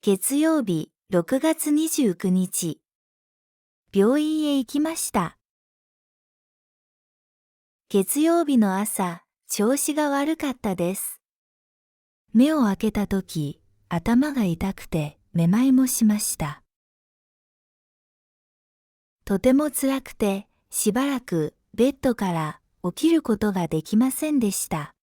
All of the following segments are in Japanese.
月曜日、6月29日。病院へ行きました。月曜日の朝、調子が悪かったです。目を開けたとき、頭が痛くてめまいもしました。とても辛くて、しばらくベッドから起きることができませんでした。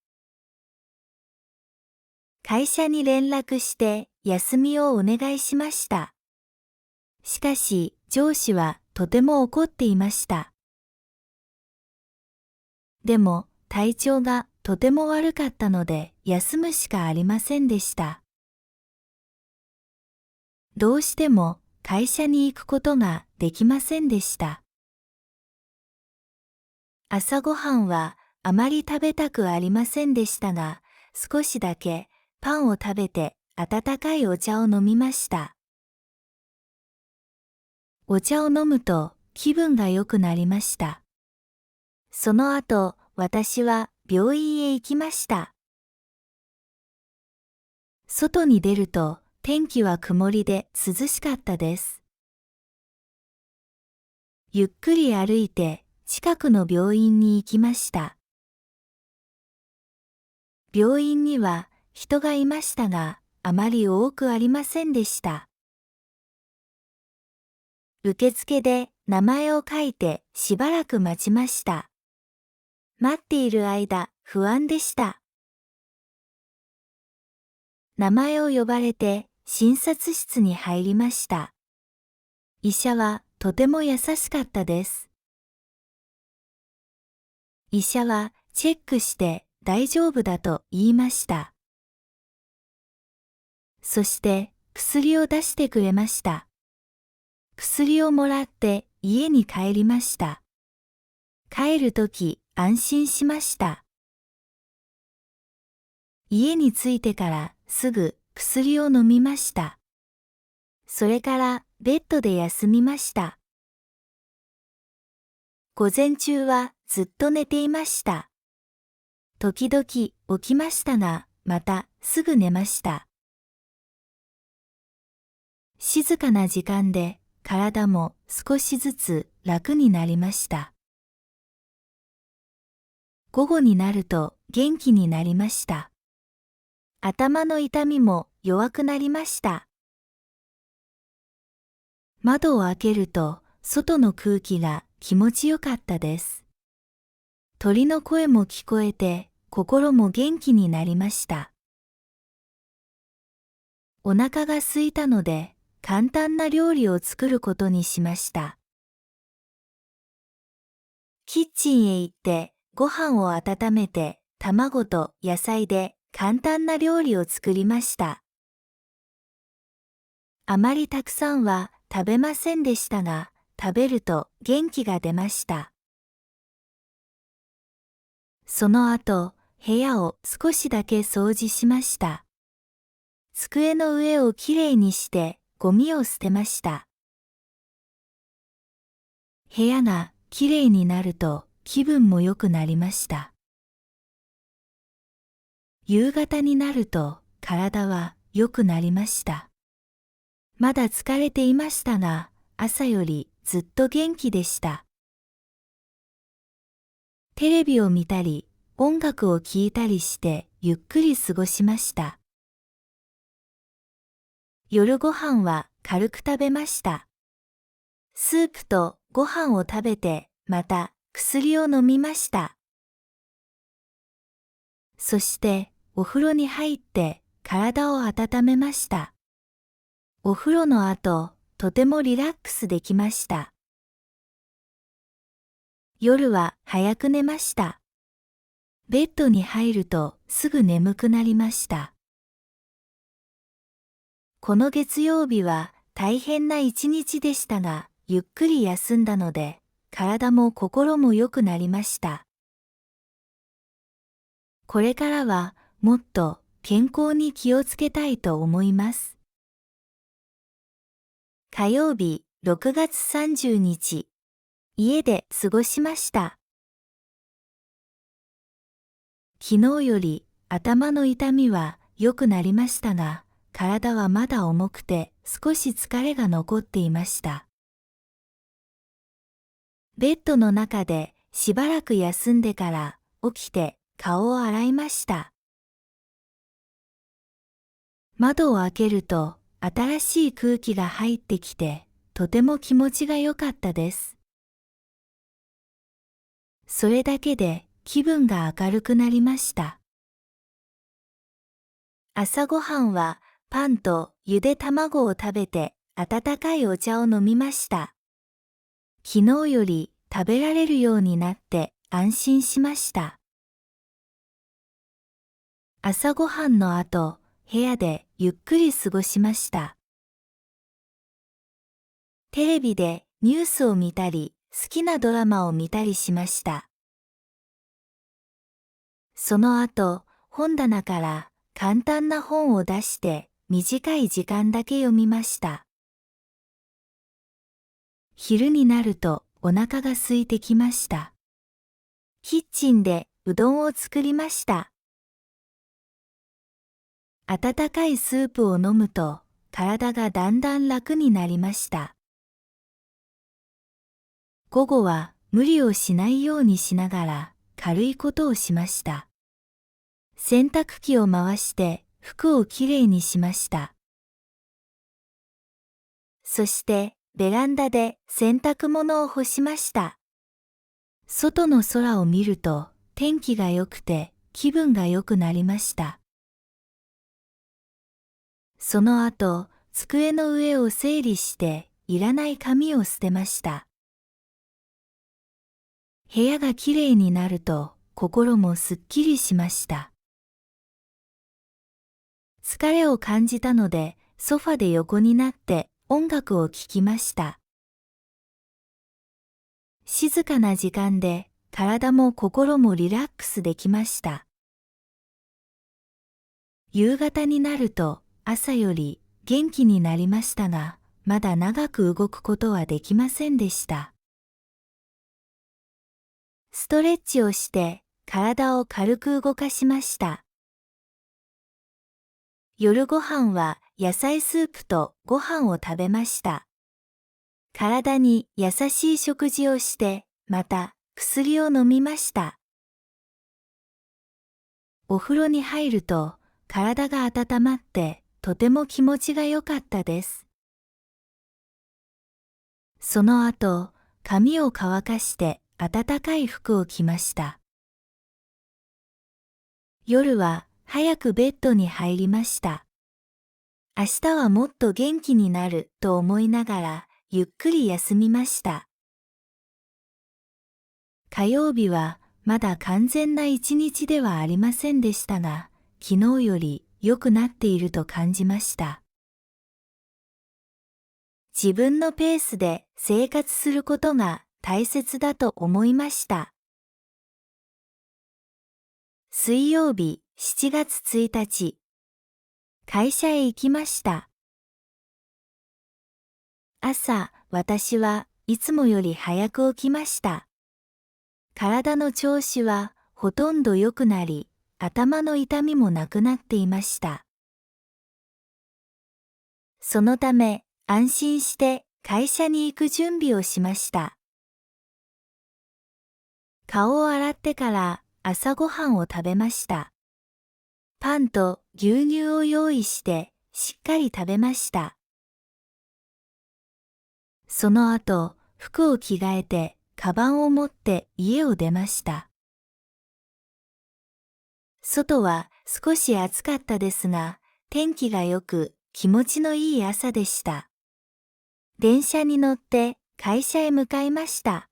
会社に連絡して休みをお願いしました。しかし、上司はとても怒っていました。でも、体調がとても悪かったので休むしかありませんでした。どうしても会社に行くことができませんでした。朝ごはんはあまり食べたくありませんでしたが、少しだけパンを食べて温かいお茶を飲みました。お茶を飲むと気分が良くなりました。その後、私は病院へ行きました。外に出ると天気は曇りで涼しかったです。ゆっくり歩いて近くの病院に行きました。病院には人がいましたが、あまり多くありませんでした。受付で名前を書いてしばらく待ちました。待っている間、不安でした。名前を呼ばれて診察室に入りました。医者はとても優しかったです。医者はチェックして大丈夫だと言いました。そして薬を出してくれました。薬をもらって家に帰りました。帰るとき安心しました。家に着いてからすぐ薬を飲みました。それからベッドで休みました。午前中はずっと寝ていました。時々起きましたが、またすぐ寝ました。静かな時間で体も少しずつ楽になりました。午後になると元気になりました。頭の痛みも弱くなりました。窓を開けると外の空気が気持ちよかったです。鳥の声も聞こえて心も元気になりました。お腹が空いたので簡単な料理を作ることにしました。キッチンへ行ってご飯を温めて卵と野菜で簡単な料理を作りました。あまりたくさんは食べませんでしたが、食べると元気が出ました。その後、部屋を少しだけ掃除しました。机の上をきれいにしてゴミを捨てました。部屋がきれいになると気分も良くなりました。夕方になると体は良くなりました。まだ疲れていましたが、朝よりずっと元気でした。テレビを見たり、音楽を聴いたりしてゆっくり過ごしました。夜ご飯は軽く食べました。スープとご飯を食べて、また薬を飲みました。そしてお風呂に入って体を温めました。お風呂の後、とてもリラックスできました。夜は早く寝ました。ベッドに入るとすぐ眠くなりました。この月曜日は大変な一日でしたが、ゆっくり休んだので、体も心も良くなりました。これからはもっと健康に気をつけたいと思います。火曜日、6月30日。家で過ごしました。昨日より頭の痛みは良くなりましたが、体はまだ重くて少し疲れが残っていました。ベッドの中でしばらく休んでから起きて顔を洗いました。窓を開けると新しい空気が入ってきて、とても気持ちが良かったです。それだけで気分が明るくなりました。朝ごはんはパンとゆで卵を食べて温かいお茶を飲みました。昨日より食べられるようになって安心しました。朝ごはんの後、部屋でゆっくり過ごしました。テレビでニュースを見たり、好きなドラマを見たりしました。その後、本棚から簡単な本を出して短い時間だけ読みました。昼になるとお腹が空いてきました。キッチンでうどんを作りました。温かいスープを飲むと体がだんだん楽になりました。午後は無理をしないようにしながら軽いことをしました。洗濯機を回して服をきれいにしました。そしてベランダで洗濯物を干しました。外の空を見ると天気が良くて気分が良くなりました。その後、机の上を整理していらない紙を捨てました。部屋がきれいになると心もすっきりしました。疲れを感じたのでソファで横になって音楽を聴きました。静かな時間で体も心もリラックスできました。夕方になると朝より元気になりましたが、まだ長く動くことはできませんでした。ストレッチをして体を軽く動かしました。夜ご飯は野菜スープとご飯を食べました。体に優しい食事をして、また薬を飲みました。お風呂に入ると体が温まってとても気持ちが良かったです。その後、髪を乾かして暖かい服を着ました。夜は早くベッドに入りました。明日はもっと元気になると思いながらゆっくり休みました。火曜日はまだ完全な一日ではありませんでしたが、昨日より良くなっていると感じました。自分のペースで生活することが大切だと思いました。水曜日7月1日、会社へ行きました。朝、私はいつもより早く起きました。体の調子はほとんど良くなり、頭の痛みもなくなっていました。そのため、安心して会社に行く準備をしました。顔を洗ってから朝ごはんを食べました。パンと牛乳を用意してしっかり食べました。その後、服を着替えて、カバンを持って家を出ました。外は少し暑かったですが、天気が良く気持ちのいい朝でした。電車に乗って会社へ向かいました。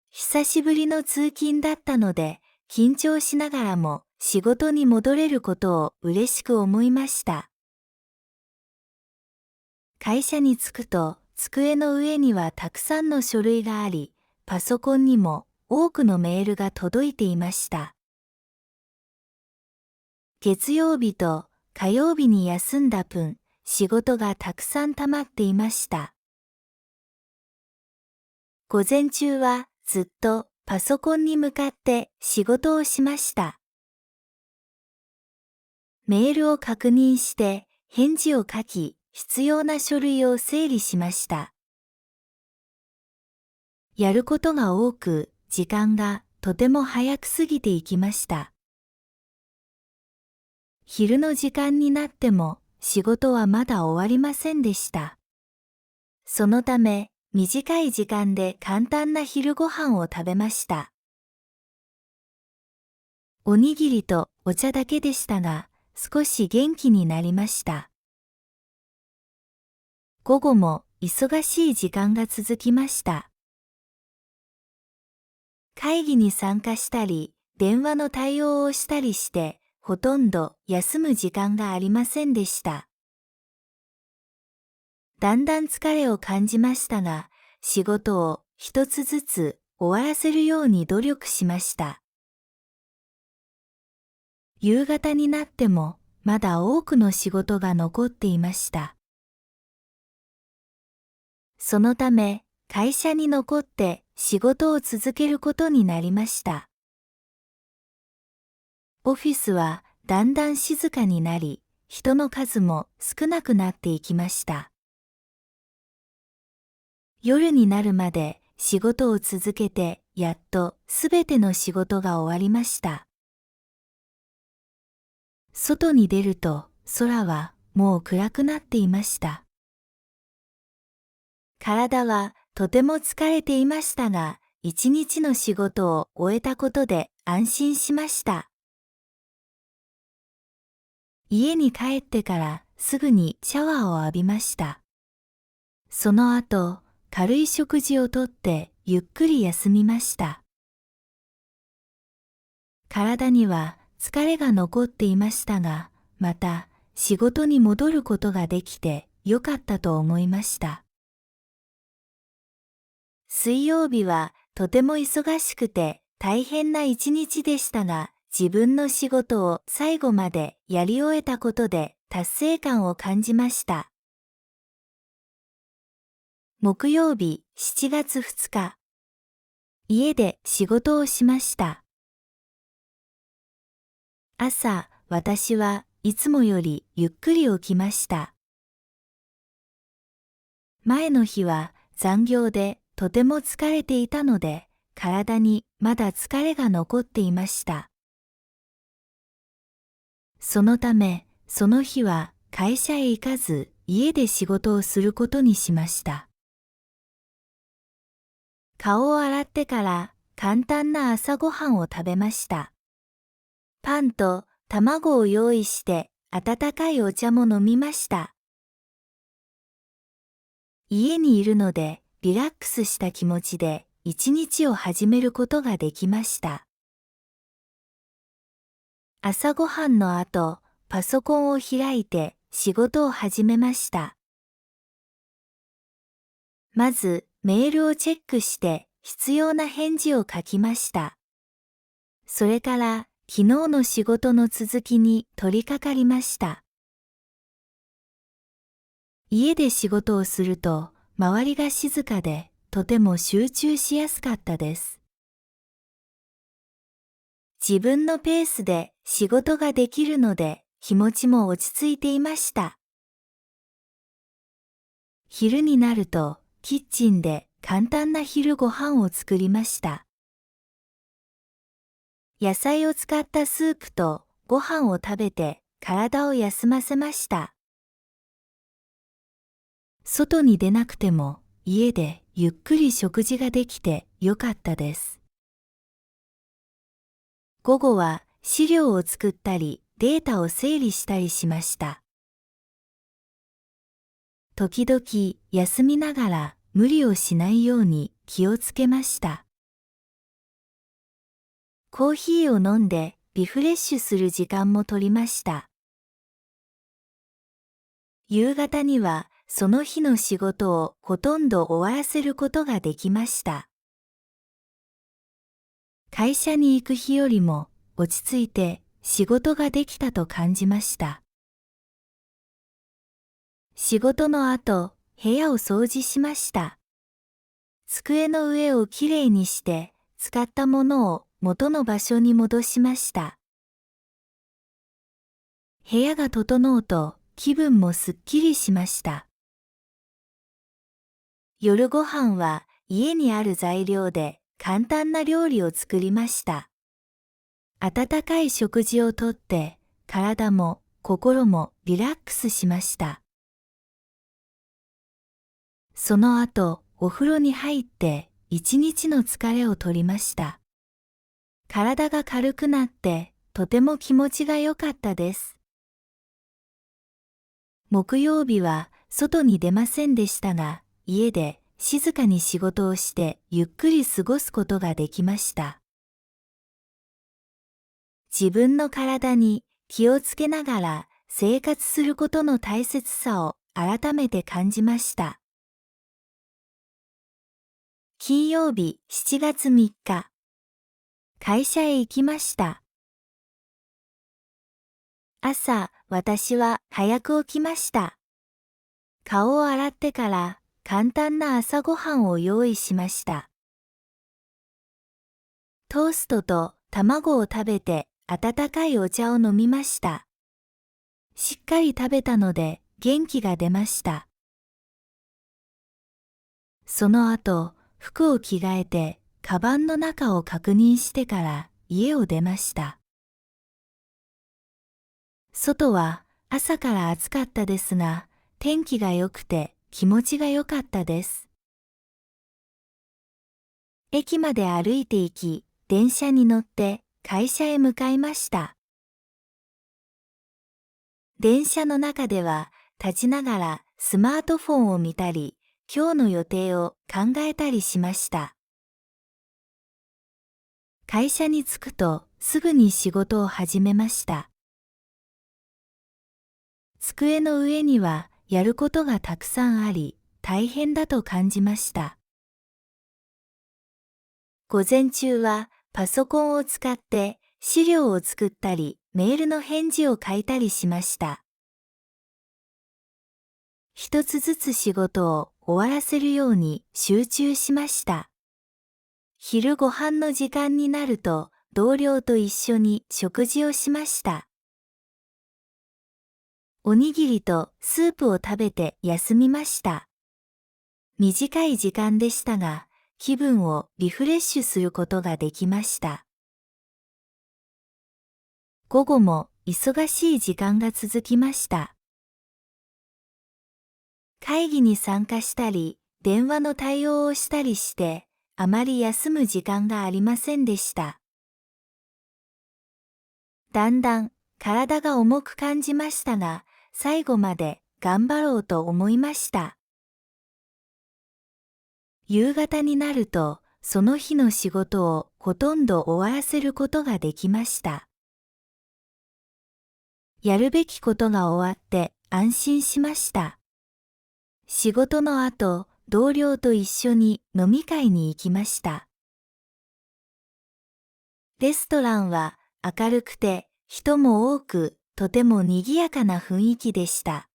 久しぶりの通勤だったので、緊張しながらも仕事に戻れることを嬉しく思いました。会社に着くと、机の上にはたくさんの書類があり、パソコンにも多くのメールが届いていました。月曜日と火曜日に休んだ分、仕事がたくさん溜まっていました。午前中はずっとパソコンに向かって仕事をしました。メールを確認して返事を書き、必要な書類を整理しました。やることが多く、時間がとても早く過ぎていきました。昼の時間になっても仕事はまだ終わりませんでした。そのため、短い時間で簡単な昼ご飯を食べました。おにぎりとお茶だけでしたが、少し元気になりました。午後も忙しい時間が続きました。会議に参加したり、電話の対応をしたりして、ほとんど休む時間がありませんでした。だんだん疲れを感じましたが、仕事を一つずつ終わらせるように努力しました。夕方になっても、まだ多くの仕事が残っていました。そのため、会社に残って仕事を続けることになりました。オフィスはだんだん静かになり、人の数も少なくなっていきました。夜になるまで仕事を続けて、やっとすべての仕事が終わりました。外に出ると空はもう暗くなっていました。体はとても疲れていましたが、一日の仕事を終えたことで安心しました。家に帰ってからすぐにシャワーを浴びました。その後、軽い食事をとってゆっくり休みました。体には疲れが残っていましたが、また仕事に戻ることができてよかったと思いました。水曜日はとても忙しくて大変な一日でしたが、自分の仕事を最後までやり終えたことで達成感を感じました。木曜日7月2日。家で仕事をしました。朝、私はいつもよりゆっくり起きました。前の日は残業でとても疲れていたので、体にまだ疲れが残っていました。そのため、その日は会社へ行かず、家で仕事をすることにしました。顔を洗ってから簡単な朝ごはんを食べました。パンと卵を用意して温かいお茶も飲みました。家にいるのでリラックスした気持ちで一日を始めることができました。朝ごはんの後、パソコンを開いて仕事を始めました。まず、メールをチェックして必要な返事を書きました。それから、昨日の仕事の続きに取り掛かりました。家で仕事をすると、周りが静かで、とても集中しやすかったです。自分のペースで仕事ができるので、気持ちも落ち着いていました。昼になると、キッチンで簡単な昼ご飯を作りました。野菜を使ったスープとご飯を食べて体を休ませました。外に出なくても家でゆっくり食事ができてよかったです。午後は資料を作ったりデータを整理したりしました。時々休みながら無理をしないように気をつけました。コーヒーを飲んでリフレッシュする時間も取りました。夕方にはその日の仕事をほとんど終わらせることができました。会社に行く日よりも落ち着いて仕事ができたと感じました。仕事の後、部屋を掃除しました。机の上をきれいにして使ったものを元の場所に戻しました。部屋が整うと気分もすっきりしました。夜ご飯は家にある材料で簡単な料理を作りました。温かい食事をとって体も心もリラックスしました。その後、お風呂に入って一日の疲れを取りました。体が軽くなってとても気持ちが良かったです。木曜日は外に出ませんでしたが、家で静かに仕事をしてゆっくり過ごすことができました。自分の体に気をつけながら生活することの大切さを改めて感じました。金曜日7月3日。会社へ行きました。朝、私は早く起きました。顔を洗ってから簡単な朝ごはんを用意しました。トーストと卵を食べて温かいお茶を飲みました。しっかり食べたので元気が出ました。その後、服を着替えて、カバンの中を確認してから家を出ました。外は朝から暑かったですが、天気が良くて気持ちが良かったです。駅まで歩いて行き、電車に乗って会社へ向かいました。電車の中では立ちながらスマートフォンを見たり、今日の予定を考えたりしました。会社に着くとすぐに仕事を始めました。机の上にはやることがたくさんあり、大変だと感じました。午前中はパソコンを使って資料を作ったり、メールの返事を書いたりしました。一つずつ仕事を終わらせるように集中しました。昼ご飯の時間になると同僚と一緒に食事をしました。おにぎりとスープを食べて休みました。短い時間でしたが、気分をリフレッシュすることができました。午後も忙しい時間が続きました。会議に参加したり、電話の対応をしたりして、あまり休む時間がありませんでした。だんだん体が重く感じましたが、最後まで頑張ろうと思いました。夕方になると、その日の仕事をほとんど終わらせることができました。やるべきことが終わって安心しました。仕事の後、同僚と一緒に飲み会に行きました。レストランは明るくて人も多く、とても賑やかな雰囲気でした。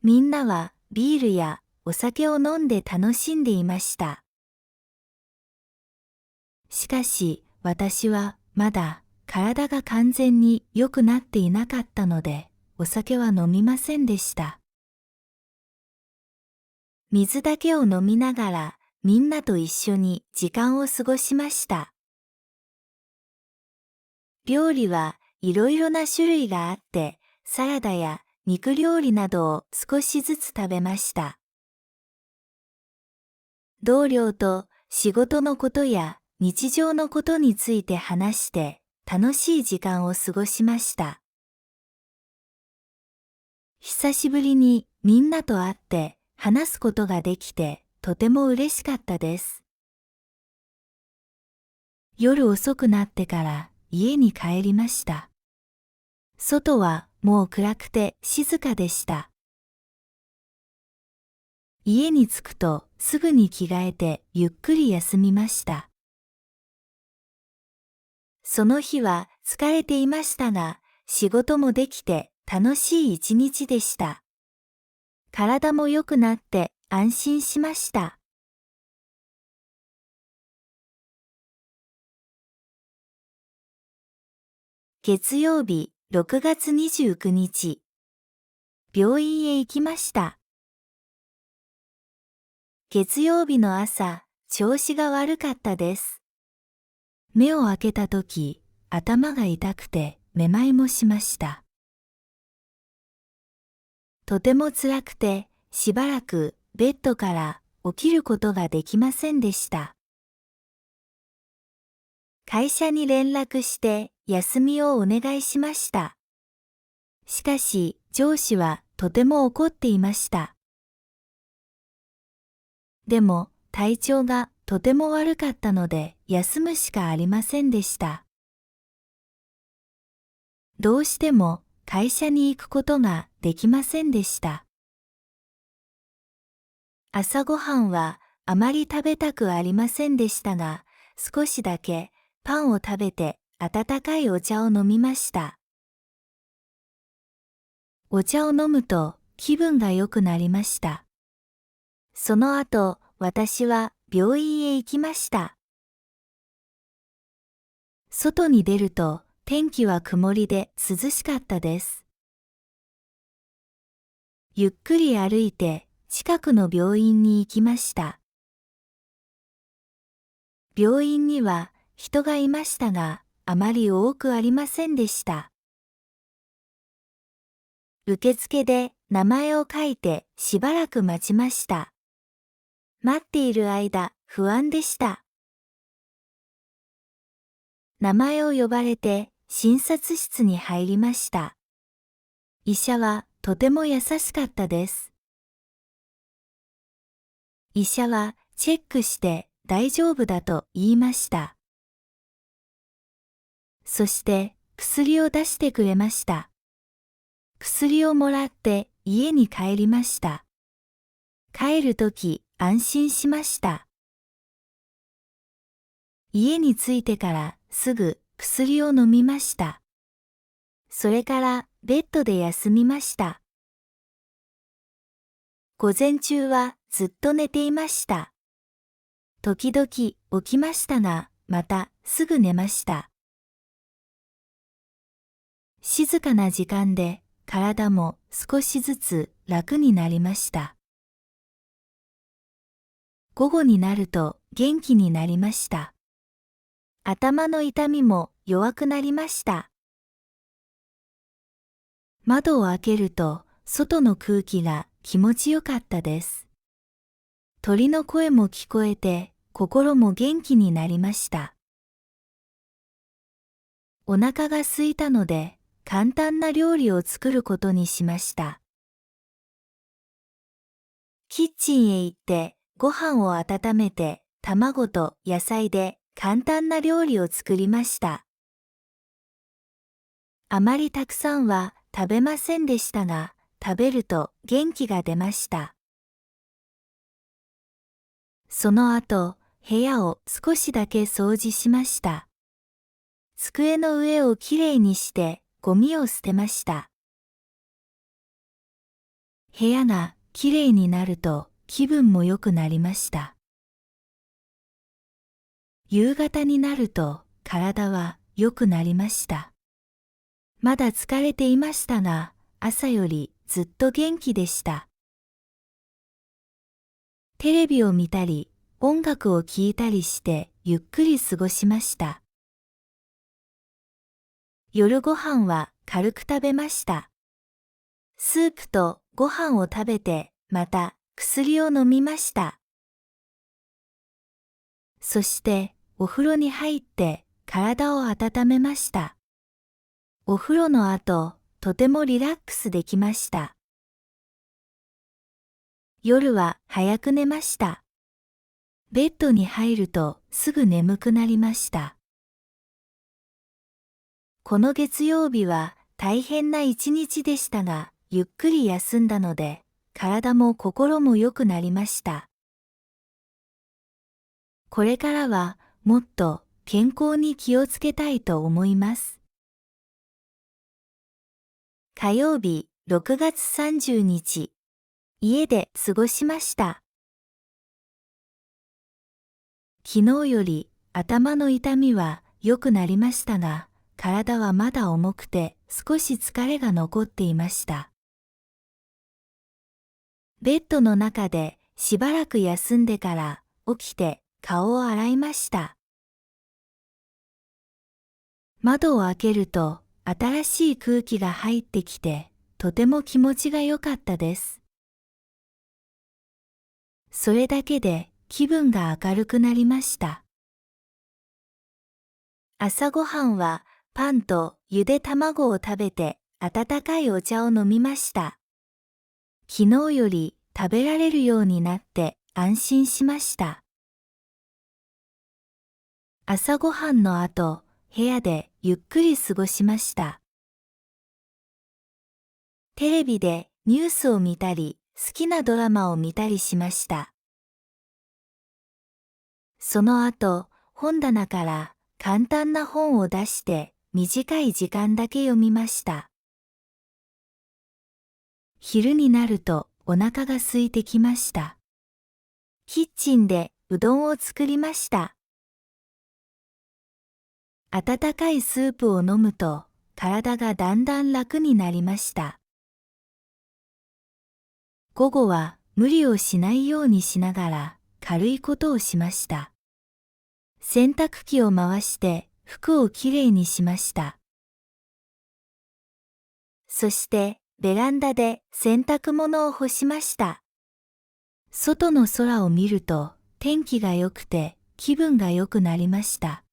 みんなはビールやお酒を飲んで楽しんでいました。しかし、私はまだ体が完全に良くなっていなかったので、お酒は飲みませんでした。水だけを飲みながら、みんなと一緒に時間を過ごしました。料理はいろいろな種類があって、サラダや肉料理などを少しずつ食べました。同僚と仕事のことや日常のことについて話して楽しい時間を過ごしました。久しぶりにみんなと会って話すことができてとても嬉しかったです。夜遅くなってから家に帰りました。外はもう暗くて静かでした。家に着くとすぐに着替えてゆっくり休みました。その日は疲れていましたが、仕事もできて楽しい一日でした。体も良くなって安心しました。月曜日6月29日。病院へ行きました。月曜日の朝、調子が悪かったです。目を開けたとき、頭が痛くてめまいもしました。とても辛くて、しばらくベッドから起きることができませんでした。会社に連絡して休みをお願いしました。しかし、上司はとても怒っていました。でも、体調がとても悪かったので休むしかありませんでした。どうしても会社に行くことができませんでした。朝ごはんはあまり食べたくありませんでしたが、少しだけパンを食べて温かいお茶を飲みました。お茶を飲むと気分が良くなりました。その後、私は病院へ行きました。外に出ると天気は曇りで涼しかったです。ゆっくり歩いて近くの病院に行きました。病院には人がいましたが、あまり多くありませんでした。受付で名前を書いてしばらく待ちました。待っている間、不安でした。名前を呼ばれて診察室に入りました。医者はとても優しかったです。医者はチェックして大丈夫だと言いました。そして薬を出してくれました。薬をもらって家に帰りました。帰るとき安心しました。家に着いてからすぐ薬を飲みました。それからベッドで休みました。午前中はずっと寝ていました。時々起きましたが、またすぐ寝ました。静かな時間で体も少しずつ楽になりました。午後になると元気になりました。頭の痛みも弱くなりました。窓を開けると外の空気が気持ちよかったです。鳥の声も聞こえて心も元気になりました。お腹が空いたので簡単な料理を作ることにしました。キッチンへ行ってご飯を温めて卵と野菜で簡単な料理を作りました。あまりたくさんは食べませんでしたが、食べると元気が出ました。その後、部屋を少しだけ掃除しました。机の上をきれいにしてゴミを捨てました。部屋がきれいになると気分も良くなりました。夕方になると体は良くなりました。まだ疲れていましたが、朝よりずっと元気でした。テレビを見たり、音楽を聴いたりしてゆっくり過ごしました。夜ご飯は軽く食べました。スープとご飯を食べて、また薬を飲みました。そしてお風呂に入って体を温めました。お風呂の後、とてもリラックスできました。夜は早く寝ました。ベッドに入るとすぐ眠くなりました。この月曜日は大変な一日でしたが、ゆっくり休んだので、体も心も良くなりました。これからはもっと健康に気をつけたいと思います。火曜日6月30日、家で過ごしました。昨日より頭の痛みは良くなりましたが、体はまだ重くて少し疲れが残っていました。ベッドの中でしばらく休んでから起きて顔を洗いました。窓を開けると新しい空気が入ってきてとても気持ちが良かったです。それだけで気分が明るくなりました。朝ごはんはパンとゆで卵を食べて温かいお茶を飲みました。昨日より食べられるようになって安心しました。朝ごはんの後、部屋でゆっくり過ごしました。テレビでニュースを見たり、好きなドラマを見たりしました。その後、本棚から簡単な本を出して短い時間だけ読みました。昼になるとお腹が空いてきました。キッチンでうどんを作りました。温かいスープを飲むと体がだんだん楽になりました。午後は無理をしないようにしながら軽いことをしました。洗濯機を回して服をきれいにしました。そしてベランダで洗濯物を干しました。外の空を見ると天気が良くて気分が良くなりました。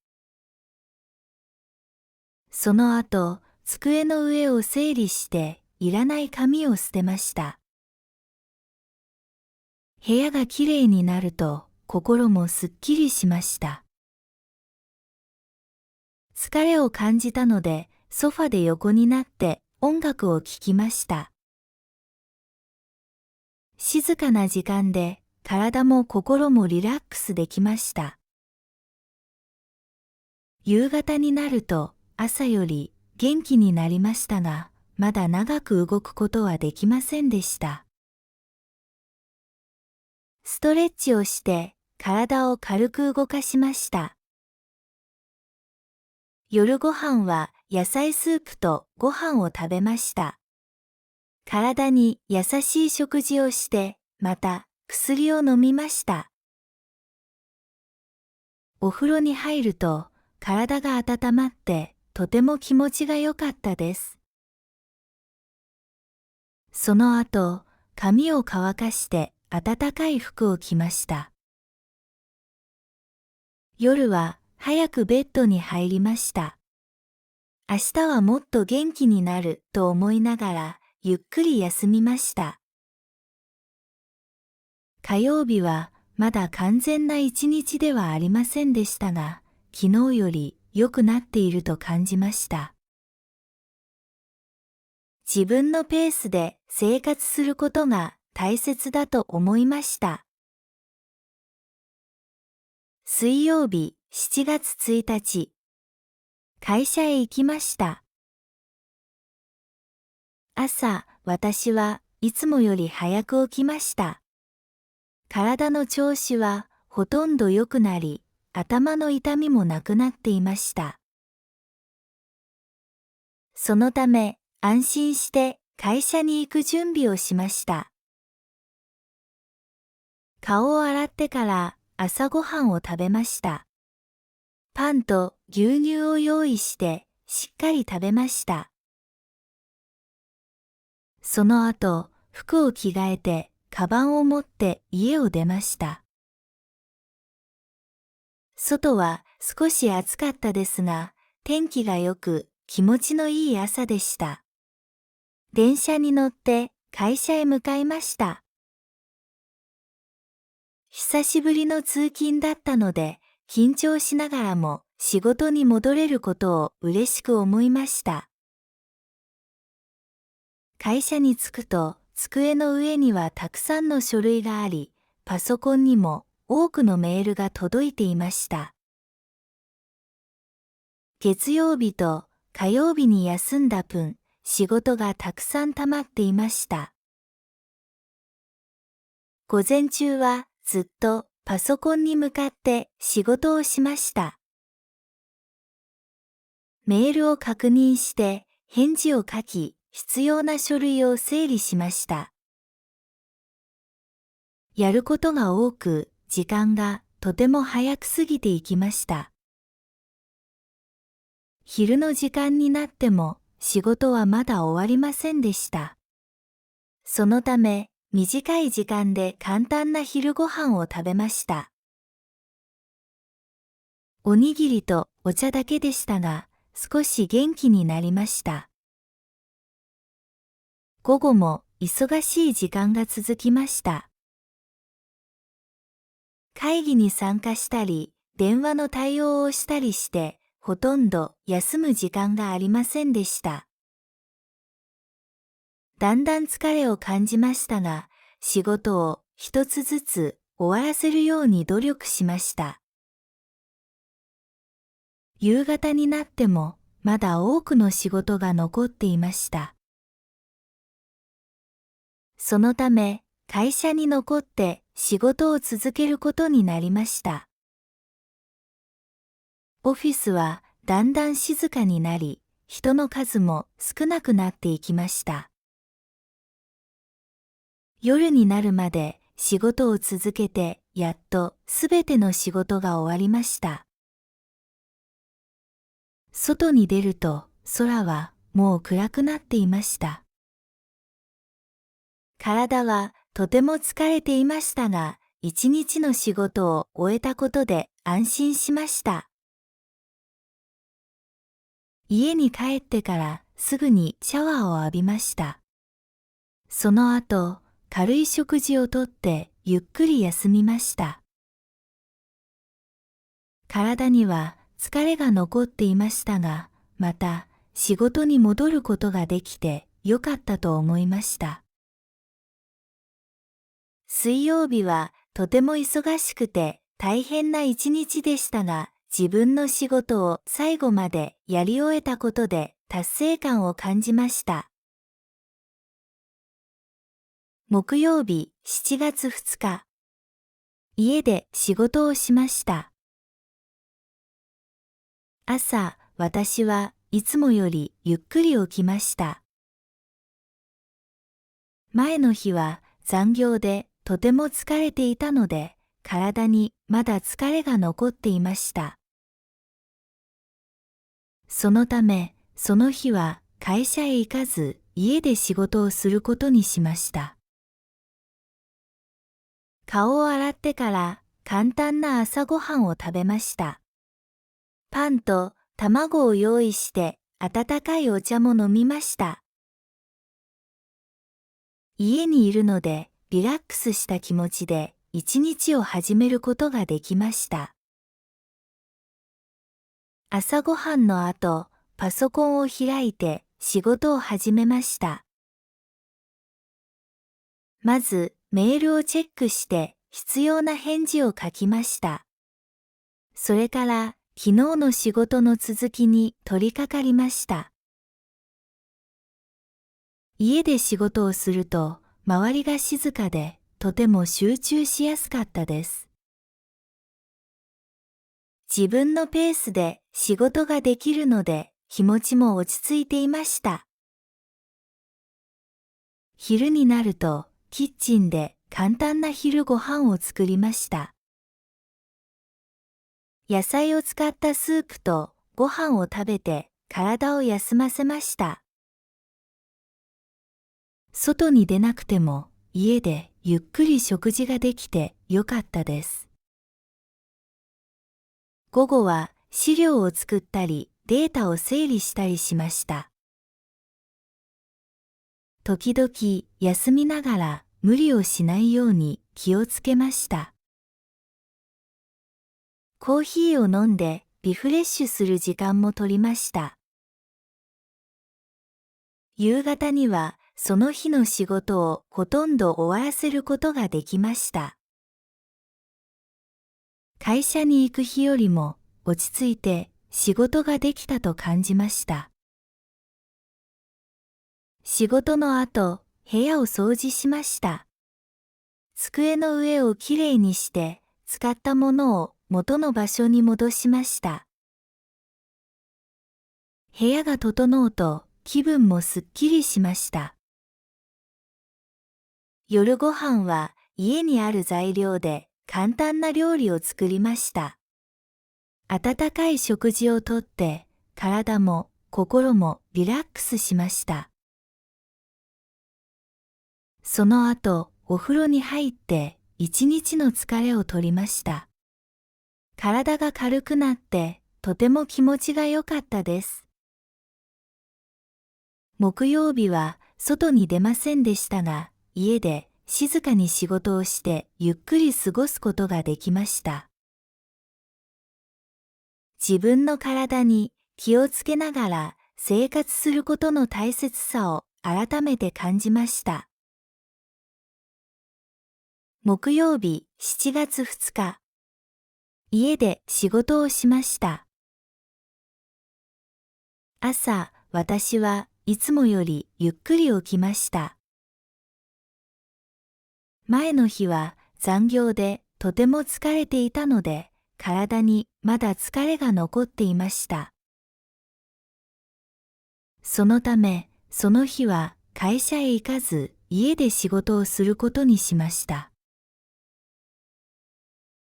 その後、机の上を整理していらない紙を捨てました。部屋がきれいになると心もすっきりしました。疲れを感じたのでソファで横になって音楽を聴きました。静かな時間で体も心もリラックスできました。夕方になると朝より元気になりましたが、まだ長く動くことはできませんでした。ストレッチをして体を軽く動かしました。夜ご飯は野菜スープとご飯を食べました。体に優しい食事をして、また薬を飲みました。お風呂に入ると体が温まってとても気持ちが良かったです。その後、髪を乾かして暖かい服を着ました。夜は早くベッドに入りました。明日はもっと元気になると思いながらゆっくり休みました。火曜日はまだ完全な一日ではありませんでしたが、昨日より良くなっていると感じました。自分のペースで生活することが大切だと思いました。水曜日7月1日、会社へ行きました。朝、私はいつもより早く起きました。体の調子はほとんど良くなり、頭の痛みもなくなっていました。そのため、安心して会社に行く準備をしました。顔を洗ってから朝ごはんを食べました。パンと牛乳を用意してしっかり食べました。その後、服を着替えて、カバンを持って家を出ました。外は少し暑かったですが、天気が良く気持ちのいい朝でした。電車に乗って会社へ向かいました。久しぶりの通勤だったので、緊張しながらも仕事に戻れることを嬉しく思いました。会社に着くと、机の上にはたくさんの書類があり、パソコンにも多くのメールが届いていました。月曜日と火曜日に休んだ分、仕事がたくさん溜まっていました。午前中はずっとパソコンに向かって仕事をしました。メールを確認して返事を書き、必要な書類を整理しました。やることが多く、時間がとても早く過ぎていきました。昼の時間になっても仕事はまだ終わりませんでした。そのため、短い時間で簡単な昼ご飯を食べました。おにぎりとお茶だけでしたが、少し元気になりました。午後も忙しい時間が続きました。会議に参加したり、電話の対応をしたりして、ほとんど休む時間がありませんでした。だんだん疲れを感じましたが、仕事を一つずつ終わらせるように努力しました。夕方になっても、まだ多くの仕事が残っていました。そのため、会社に残って仕事を続けることになりました。オフィスはだんだん静かになり、人の数も少なくなっていきました。夜になるまで仕事を続けて、やっとすべての仕事が終わりました。外に出ると空はもう暗くなっていました。体はとても疲れていましたが、一日の仕事を終えたことで安心しました。家に帰ってからすぐにシャワーを浴びました。その後、軽い食事をとってゆっくり休みました。体には疲れが残っていましたが、また仕事に戻ることができてよかったと思いました。水曜日はとても忙しくて大変な一日でしたが、自分の仕事を最後までやり終えたことで達成感を感じました。木曜日7月2日。家で仕事をしました。朝、私はいつもよりゆっくり起きました。前の日は残業でとても疲れていたので、体にまだ疲れが残っていました。そのため、その日は会社へ行かず、家で仕事をすることにしました。顔を洗ってから簡単な朝ごはんを食べました。パンと卵を用意して温かいお茶も飲みました。家にいるのでリラックスした気持ちで一日を始めることができました。朝ごはんの後、パソコンを開いて仕事を始めました。まず、メールをチェックして必要な返事を書きました。それから、昨日の仕事の続きに取り掛かりました。家で仕事をすると、周りが静かで、とても集中しやすかったです。自分のペースで仕事ができるので、気持ちも落ち着いていました。昼になると、キッチンで簡単な昼ご飯を作りました。野菜を使ったスープとご飯を食べて体を休ませました。外に出なくても家でゆっくり食事ができてよかったです。午後は資料を作ったりデータを整理したりしました。時々休みながら無理をしないように気をつけました。コーヒーを飲んでリフレッシュする時間も取りました。夕方にはその日の仕事をほとんど終わらせることができました。会社に行く日よりも落ち着いて仕事ができたと感じました。仕事の後、部屋を掃除しました。机の上をきれいにして使ったものを元の場所に戻しました。部屋が整うと気分もすっきりしました。夜ご飯は家にある材料で簡単な料理を作りました。温かい食事をとって体も心もリラックスしました。その後、お風呂に入って一日の疲れを取りました。体が軽くなってとても気持ちが良かったです。木曜日は外に出ませんでしたが、家で静かに仕事をしてゆっくり過ごすことができました。自分の体に気をつけながら生活することの大切さを改めて感じました。木曜日7月2日。家で仕事をしました。朝、私はいつもよりゆっくり起きました。前の日は残業でとても疲れていたので、体にまだ疲れが残っていました。そのため、その日は会社へ行かず家で仕事をすることにしました。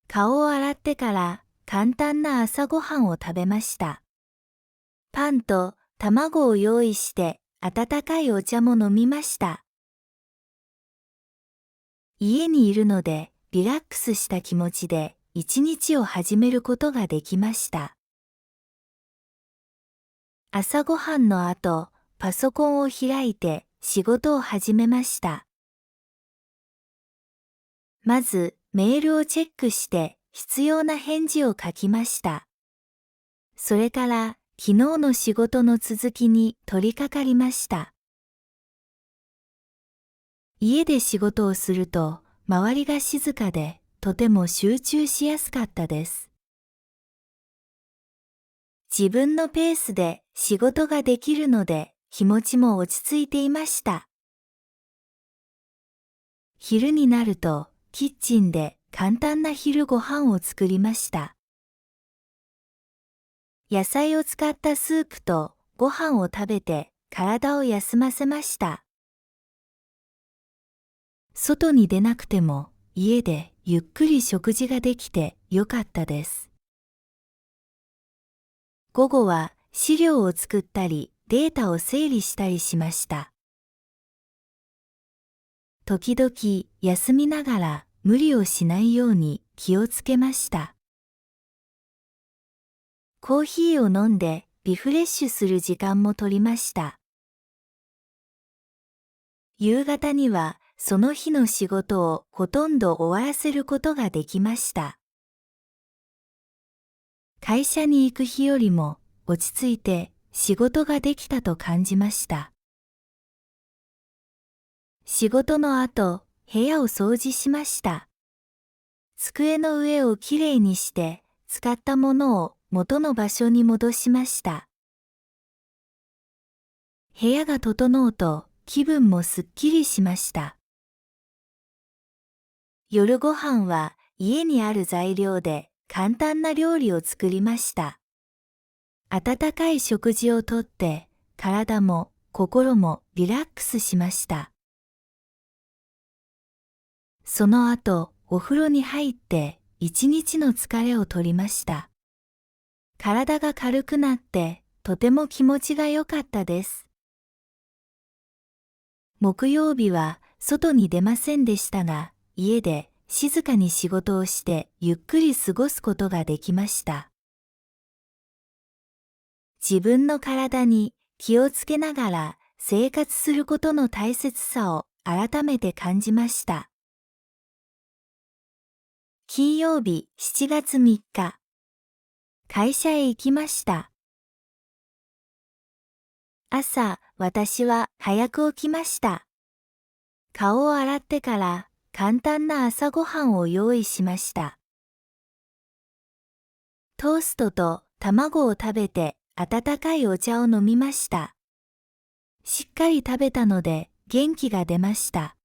顔を洗ってから簡単な朝ごはんを食べました。パンと卵を用意して温かいお茶も飲みました。家にいるのでリラックスした気持ちで一日を始めることができました。朝ごはんの後、パソコンを開いて仕事を始めました。まず、メールをチェックして必要な返事を書きました。それから昨日の仕事の続きに取り掛かりました。家で仕事をすると周りが静かでとても集中しやすかったです。自分のペースで仕事ができるので気持ちも落ち着いていました。昼になるとキッチンで簡単な昼ご飯を作りました。野菜を使ったスープとご飯を食べて体を休ませました。外に出なくても家でゆっくり食事ができてよかったです。午後は資料を作ったりデータを整理したりしました。時々休みながら無理をしないように気をつけました。コーヒーを飲んでリフレッシュする時間も取りました。夕方にはその日の仕事をほとんど終わらせることができました。会社に行く日よりも落ち着いて仕事ができたと感じました。仕事の後、部屋を掃除しました。机の上をきれいにして使ったものを元の場所に戻しました。部屋が整うと気分もすっきりしました。夜ご飯は家にある材料で簡単な料理を作りました。温かい食事をとって体も心もリラックスしました。その後、お風呂に入って一日の疲れを取りました。体が軽くなってとても気持ちが良かったです。木曜日は外に出ませんでしたが、家で静かに仕事をしてゆっくり過ごすことができました。自分の体に気をつけながら生活することの大切さを改めて感じました。金曜日7月3日。会社へ行きました。朝、私は早く起きました。顔を洗ってから簡単な朝ごはんを用意しました。トーストと卵を食べて温かいお茶を飲みました。しっかり食べたので元気が出ました。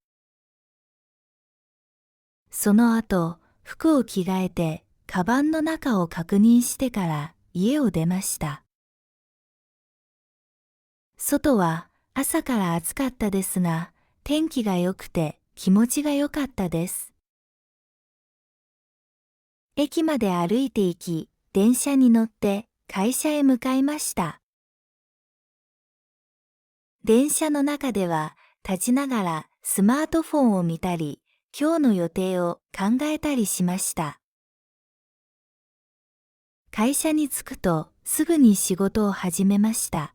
その後、服を着替えて、カバンの中を確認してから家を出ました。外は朝から暑かったですが、天気が良くて気持ちが良かったです。駅まで歩いて行き、電車に乗って会社へ向かいました。電車の中では立ちながらスマートフォンを見たり、今日の予定を考えたりしました。会社に着くとすぐに仕事を始めました。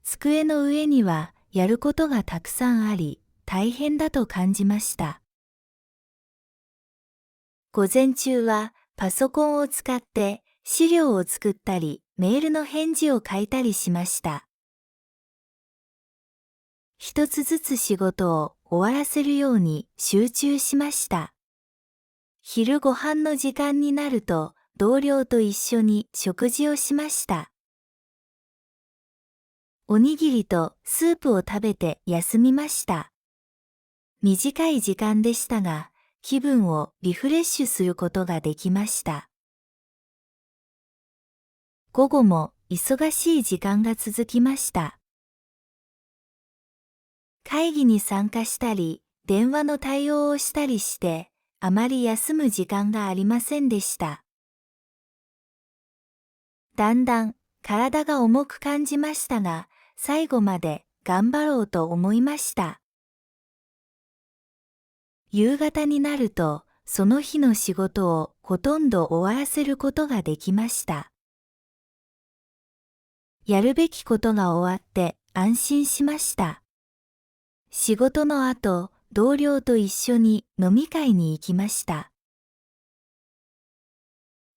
机の上にはやることがたくさんあり、大変だと感じました。午前中はパソコンを使って資料を作ったり、メールの返事を書いたりしました。一つずつ仕事を終わらせるように集中しました。昼ご飯の時間になると同僚と一緒に食事をしました。おにぎりとスープを食べて休みました。短い時間でしたが、気分をリフレッシュすることができました。午後も忙しい時間が続きました。会議に参加したり、電話の対応をしたりして、あまり休む時間がありませんでした。だんだん体が重く感じましたが、最後まで頑張ろうと思いました。夕方になると、その日の仕事をほとんど終わらせることができました。やるべきことが終わって安心しました。仕事の後、同僚と一緒に飲み会に行きました。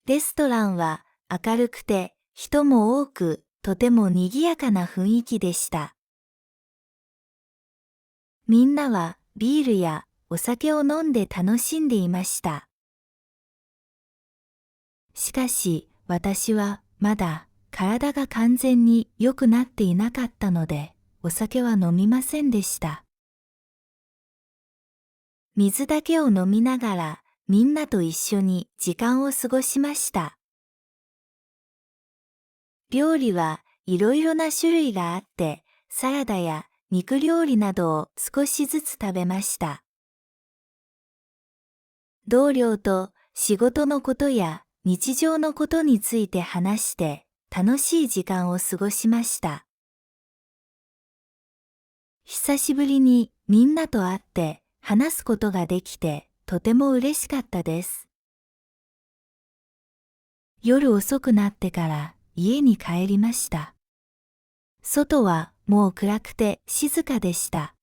レストランは明るくて人も多く、とても賑やかな雰囲気でした。みんなはビールやお酒を飲んで楽しんでいました。しかし、私はまだ体が完全に良くなっていなかったので、お酒は飲みませんでした。水だけを飲みながら、みんなと一緒に時間を過ごしました。料理はいろいろな種類があって、サラダや肉料理などを少しずつ食べました。同僚と仕事のことや日常のことについて話して楽しい時間を過ごしました。久しぶりにみんなと会って話すことができてとても嬉しかったです。夜遅くなってから家に帰りました。外はもう暗くて静かでした。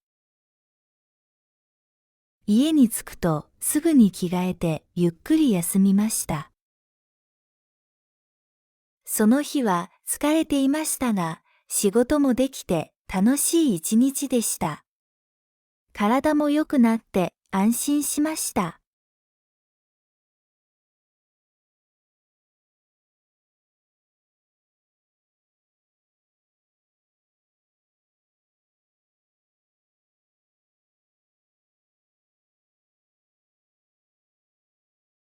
家に着くとすぐに着替えてゆっくり休みました。その日は疲れていましたが、仕事もできて楽しい一日でした。体も良くなって安心しました。